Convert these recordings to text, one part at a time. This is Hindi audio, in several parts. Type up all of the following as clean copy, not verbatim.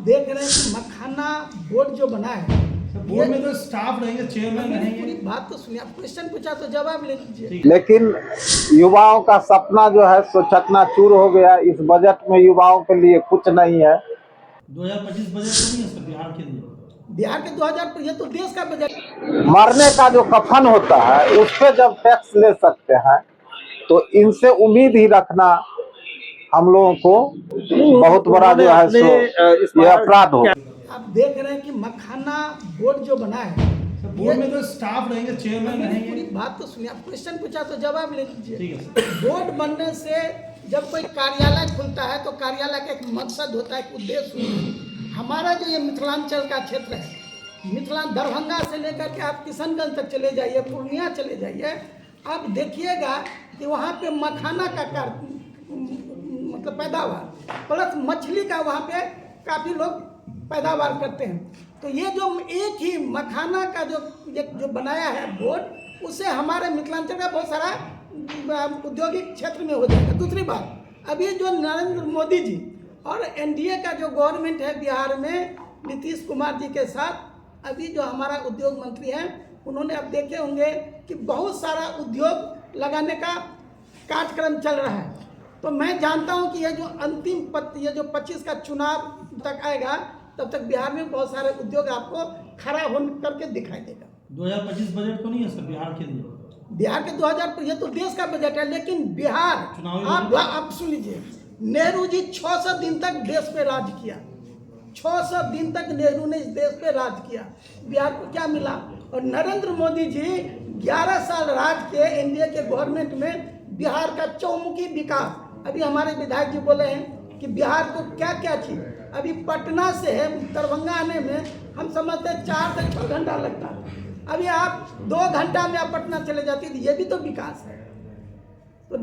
देख रहे हैं कि मखाना बोर्ड जो बना है, बोर्ड में तो स्टाफ रहेंगे, चेयरमैन मेरी रहेंगे। पूरी बात तो सुनिए। आप क्वेश्चन पूछा तो जवाब ले लीजिए। लेकिन युवाओं का सपना जो है सो चकनाचूर हो गया। इस बजट में युवाओं के लिए कुछ नहीं है। 2025 बजट तो नहीं है सर बिहार के लिए। बिहार के 2000 ये तो देश का बजट। मरने का जो कफन होता है उस पे जब टैक्स ले सकते हैं तो इनसे उम्मीद ही रखना हम लोगों को बहुत बड़ा जो है सो ये अपराध हो। आप देख रहे हैं कि मखाना बोर्ड जो बना है, बोर्ड में तो स्टाफ रहेंगे, चेयरमैन मेरी रहेंगे। पूरी बात तो सुनिए। आप क्वेश्चन पूछा तो जवाब ले लीजिए। ठीक है सर। बोर्ड बनने से जब कोई कार्यालय खुलता है तो कार्यालय का एक मकसद होता है, एक उद्देश्य होता है। हमारा जो ये मिथिलांचल का क्षेत्र है, दरभंगा से लेकर के आप किशनगंज तक चले जाइए, पूर्णिया चले जाइए, आप देखिएगा कि वहाँ पे मखाना का मतलब पैदावार प्लस मछली का वहाँ पे काफ़ी लोग पैदावार करते हैं। तो ये जो एक ही मखाना का जो बनाया है बोर्ड, उससे हमारे मिथिलांचल का बहुत सारा औद्योगिक क्षेत्र में हो जाएगा। दूसरी बात, अभी जो नरेंद्र मोदी जी और एनडीए का जो गवर्नमेंट है बिहार में नीतीश कुमार जी के साथ, अभी जो हमारा उद्योग मंत्री हैं, उन्होंने अब देखे होंगे कि बहुत सारा उद्योग लगाने का कार्यक्रम चल रहा है। तो मैं जानता हूं कि ये जो ये जो 25 का चुनाव तक आएगा, तब तक बिहार में बहुत सारे उद्योग आपको खड़ा होने करके दिखाई देगा। 2025 बजट तो नहीं है सर बिहार के लिए। बिहार के 2000 ये तो देश का बजट है, लेकिन बिहार आप सुन लीजिए, नेहरू जी 600 दिन तक देश पे राज किया। 600 दिन तक नेहरू ने इस देश पे राज किया। बिहार को क्या मिला? और नरेंद्र मोदी जी 11 साल राज के एनडीए के गवर्नमेंट में बिहार का चौमुखी विकास, अभी हमारे विधायक जी बोले हैं कि बिहार को क्या क्या चीज, अभी पटना से है दरभंगा आने में हम समझते हैं 4 से 6 घंटा लगता है, अभी आप 2 घंटा में आप पटना चले जाती थी। ये भी तो विकास है। तो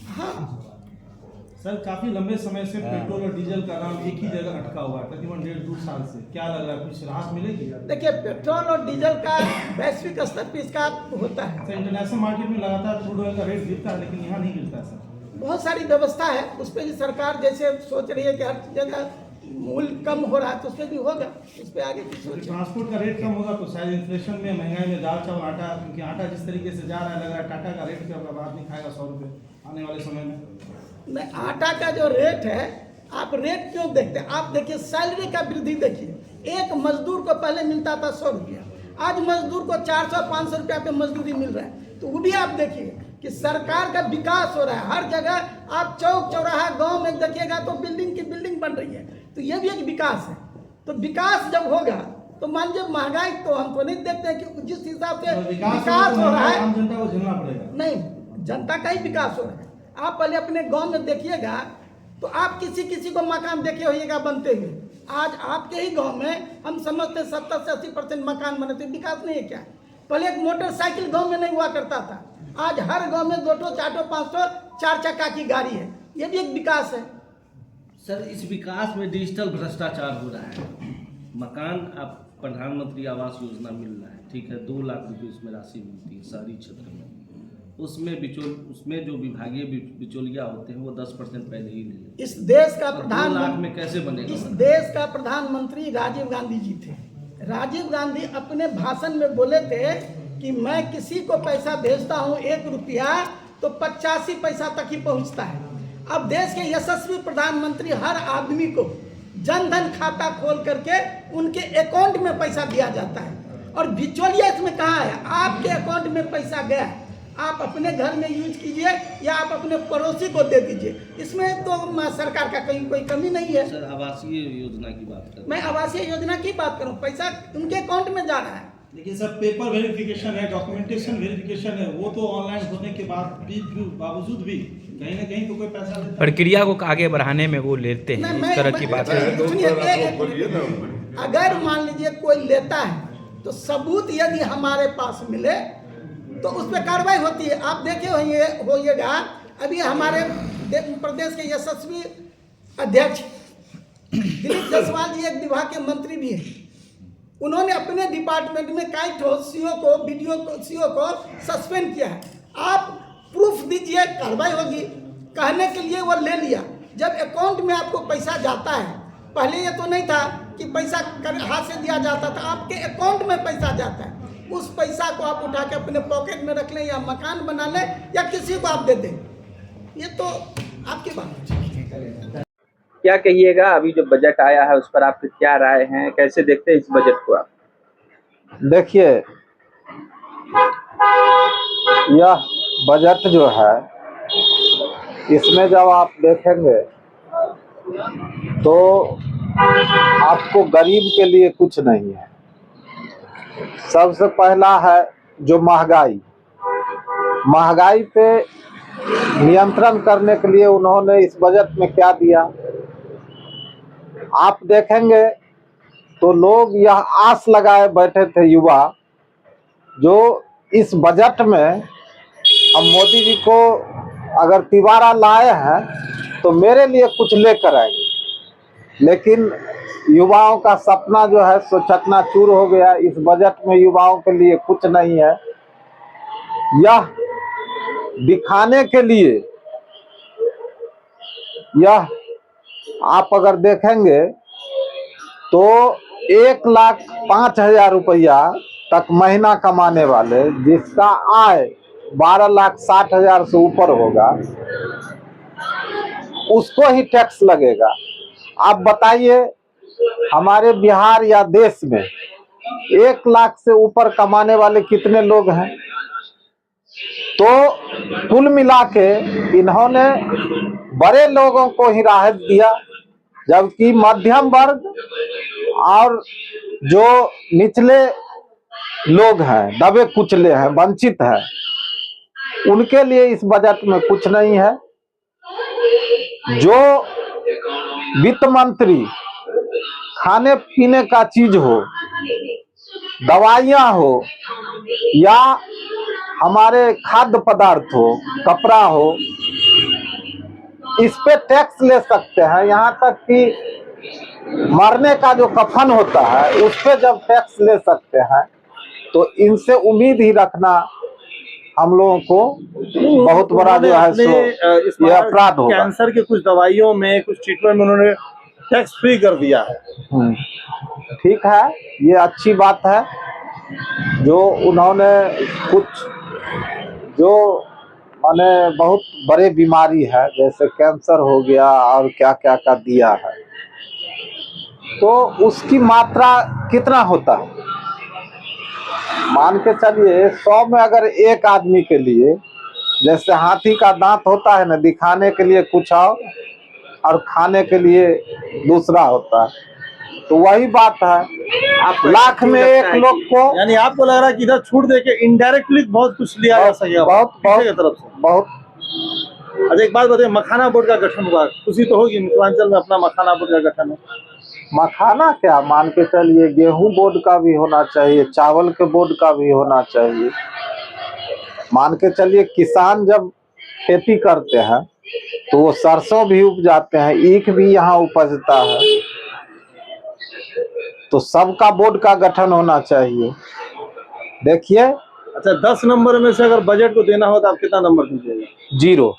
हाँ सर, काफी लंबे समय से पेट्रोल और डीजल का दाम एक ही जगह अटका हुआ है, तकरीबन 1.5-2 साल से। क्या लग रहा है, कुछ राहत मिलेगी? देखिए, पेट्रोल और डीजल का वैश्विक स्तर पर इसका होता है। सर, इंटरनेशनल मार्केट में लगातार क्रूड ऑयल का रेट गिरता है, लेकिन यहाँ नहीं गिरता है सर। बहुत सारी व्यवस्था है, उस पर भी सरकार जैसे सोच रही है कि हर जगह मूल्य कम हो रहा है, तो उस पर भी होगा, उस पर आगे कुछ सोचें। ट्रांसपोर्ट का रेट कम होगा तो शायद इन्फ्लेशन में, महंगाई में दाल चावल आटा, क्योंकि आटा जिस तरीके से जा रहा है, लग रहा है टाटा का रेट क्या अब आदमी खाएगा 100 रुपये आने वाले समय में। नहीं, आटा का जो रेट है, आप रेट क्यों देखते हैं? आप देखिए सैलरी का वृद्धि देखिए। एक मजदूर को पहले मिलता था 100 रुपया, आज मजदूर को 400-500 रुपया पे मजदूरी मिल रहा है। तो वो भी आप देखिए कि सरकार का विकास हो रहा है हर जगह। आप चौक चौराहा गांव में देखिएगा तो बिल्डिंग की बिल्डिंग बन रही है, तो ये भी एक विकास है। तो विकास जब होगा तो मान लीजिए महंगाई तो हम तो नहीं देखते हैं कि जिस हिसाब से विकास हो रहा है, आम जनता को झेलना पड़ेगा। नहीं, जनता का ही विकास हो रहा है। आप पहले अपने गांव में देखिएगा तो आप किसी को मकान देखे होइएगा बनते हुए। आज आपके ही गांव में हम समझते 70 से 80% मकान बने, तो विकास नहीं है क्या? पहले एक मोटरसाइकिल गांव में नहीं हुआ करता था, आज हर गांव में 2 4 5 4 चक्का की गाड़ी है। ये भी एक विकास है। सर, इस विकास में डिजिटल भ्रष्टाचार हो रहा है। मकान आप प्रधानमंत्री आवास योजना मिल रहा है, ठीक है, 2 लाख रुपये उसमें राशि मिलती है शहरी क्षेत्र में। उसमें जो विभागीय बिचौलिया होते हैं वो 10% पहले ही ले लेते हैं। इस देश का 2 लाख में कैसे बनेगा? इस देश का प्रधानमंत्री राजीव गांधी जी थे। राजीव गांधी अपने भाषण में बोले थे कि मैं किसी को पैसा भेजता हूँ 1 रुपया तो 85 पैसा तक ही पहुँचता है। अब देश के यशस्वी प्रधानमंत्री हर आदमी को जनधन खाता खोल करके उनके अकाउंट में पैसा दिया जाता है। और बिचौलिया इसमें कहाँ है? आपके अकाउंट में पैसा गया, आप अपने घर में यूज कीजिए या आप अपने पड़ोसी को दे दीजिए, इसमें तो सरकार का कहीं कोई कमी नहीं है। सर, आवासीय योजना की बात कर, मैं आवासीय योजना की बात करूं, पैसा उनके अकाउंट में जा रहा है। लेकिन सर, पेपर वेरिफिकेशन है, डॉक्यूमेंटेशन वेरिफिकेशन है, वो तो ऑनलाइन होने के बावजूद भी कहीं ना कहीं तो कोई पैसा लेता है। प्रक्रिया को आगे बढ़ाने में वो लेते हैं, इस तरह की बात है। अगर मान लीजिए कोई लेता है तो सबूत यदि हमारे पास मिले तो उस पर कार्रवाई होती है। आप देखे होइएगा, अभी हमारे प्रदेश के यशस्वी अध्यक्ष दिलीप जायसवाल जी एक विभाग के मंत्री भी हैं। उन्होंने अपने डिपार्टमेंट में कई सीओ को सस्पेंड किया है। आप प्रूफ दीजिए, कार्रवाई होगी। कहने के लिए वो ले लिया, जब अकाउंट में आपको पैसा जाता है, पहले ये तो नहीं था कि पैसा हाथ से दिया जाता था, आपके अकाउंट में पैसा जाता है, उस पैसा को आप उठा के अपने पॉकेट में रख लें या मकान बना लें या किसी को आप दे दें, ये तो आपकी बात है। क्या कहिएगा, अभी जो बजट आया है उस पर आपकी क्या राय है, कैसे देखते हैं इस बजट को आप? देखिए, यह बजट जो है, इसमें जब आप देखेंगे तो आपको गरीब के लिए कुछ नहीं है। सबसे पहला है जो महंगाई पे नियंत्रण करने के लिए उन्होंने इस बजट में क्या दिया, आप देखेंगे तो लोग यह आस लगाए बैठे थे युवा, जो इस बजट में हम मोदी जी को अगर तिबारा लाए हैं तो मेरे लिए कुछ लेकर आएंगे, लेकिन युवाओं का सपना जो है सो चकनाचूर हो गया। इस बजट में युवाओं के लिए कुछ नहीं है। यह दिखाने के लिए, यह आप अगर देखेंगे तो 1,05,000 रुपया तक महीना कमाने वाले, जिसका आय 12,60,000 से ऊपर होगा, उसको ही टैक्स लगेगा। आप बताइए, हमारे बिहार या देश में 1 लाख से ऊपर कमाने वाले कितने लोग हैं? तो कुल मिला के इन्होंने बड़े लोगों को ही राहत दिया, जबकि मध्यम वर्ग और जो निचले लोग हैं, दबे कुचले हैं, वंचित हैं, उनके लिए इस बजट में कुछ नहीं है। जो वित्त मंत्री खाने पीने का चीज हो, दवाइयाँ हो या हमारे खाद्य पदार्थ हो, कपड़ा हो, इस पे टैक्स ले सकते हैं। यहाँ तक कि मरने का जो कफन होता है उस पे जब टैक्स ले सकते हैं, तो इनसे उम्मीद ही रखना हम लोगों को बहुत बड़ा जो है सो ये अपराध होगा। कैंसर के कुछ दवाइयों में, कुछ ट्रीटमेंट में उन्होंने टैक्स फ्री कर दिया है। ठीक है, ये अच्छी बात है। जो उन्होंने कुछ जो माने बहुत बड़े बीमारी है, जैसे कैंसर हो गया और क्या क्या का दिया है, तो उसकी मात्रा कितना होता है? मान के चलिए 100 में अगर एक आदमी के लिए, जैसे हाथी का दांत होता है ना, दिखाने के लिए कुछ और खाने के लिए दूसरा होता है, तो वही बात है। आप लाख में एक लोग को, यानी आपको लग रहा है कि इधर छूट देके इनडायरेक्टली बहुत कुछ लिया जा सकेगा बहुत की तरफ से? बहुत। अच्छा, एक बात बताइए, मखाना बोर्ड का गठन हुआ, खुशी तो होगी, मिथिलांचल में अपना मखाना बोर्ड का गठन है। मखाना क्या, मान के चलिए गेहूं बोर्ड का भी होना चाहिए, चावल के बोर्ड का भी होना चाहिए। मान के चलिए किसान जब खेती करते हैं तो वो सरसों भी उपजाते हैं, ईख भी यहाँ उपजता है, तो सबका बोर्ड का गठन होना चाहिए। देखिए, अच्छा, 10 नंबर में से अगर बजट को देना हो तो आप कितना नंबर दीजिएगा? 0।